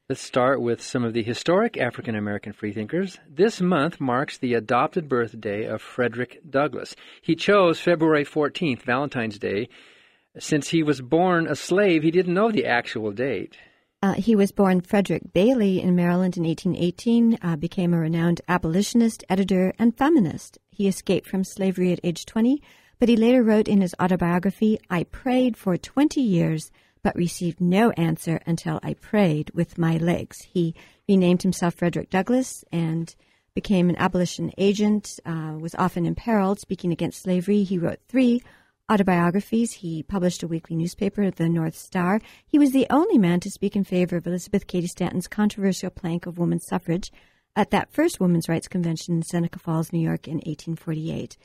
Let's start with some of the historic African-American freethinkers. This month marks the adopted birthday of Frederick Douglass. He chose February 14th, Valentine's Day. Since he was born a slave, he didn't know the actual date. He was born Frederick Bailey in Maryland in 1818, became a renowned abolitionist, editor, and feminist. He escaped from slavery at age 20, but he later wrote in his autobiography, "I prayed for 20 years, but received no answer until I prayed with my legs." He renamed himself Frederick Douglass and became an abolition agent, was often imperiled, speaking against slavery. He wrote 3 autobiographies. He published a weekly newspaper, the North Star. He was the only man to speak in favor of Elizabeth Cady Stanton's controversial plank of women's suffrage at that first women's rights convention in Seneca Falls, New York in 1848.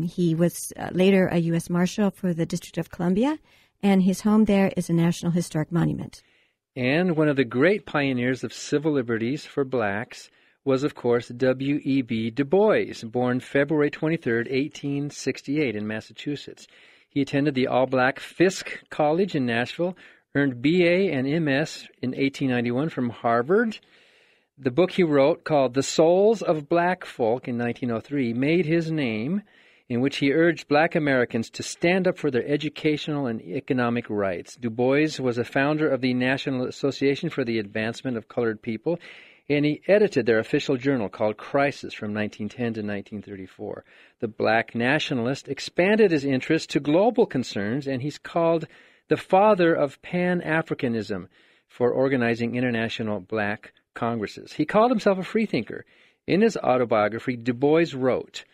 He was later a U.S. Marshal for the District of Columbia, and his home there is a National Historic Monument. And one of the great pioneers of civil liberties for blacks was, of course, W.E.B. Du Bois, born February 23, 1868 in Massachusetts. He attended the all-black Fisk College in Nashville, earned B.A. and M.S. in 1891 from Harvard. The book he wrote, called The Souls of Black Folk in 1903, made his name, in which he urged black Americans to stand up for their educational and economic rights. Du Bois was a founder of the National Association for the Advancement of Colored People, and he edited their official journal called Crisis from 1910 to 1934. The black nationalist expanded his interest to global concerns, and he's called the father of Pan-Africanism for organizing international black congresses. He called himself a freethinker. In his autobiography, Du Bois wrote,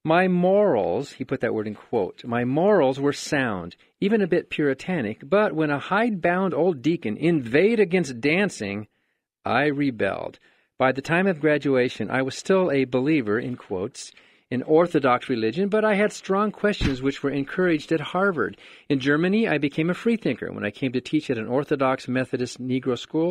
"My morals," he put that word in quote, "my morals were sound, even a bit puritanic, but when a hidebound old deacon inveighed against dancing, I rebelled. By the time of graduation, I was still a believer," in quotes, "in Orthodox religion, but I had strong questions which were encouraged at Harvard. In Germany, I became a freethinker when I came to teach at an Orthodox Methodist Negro school.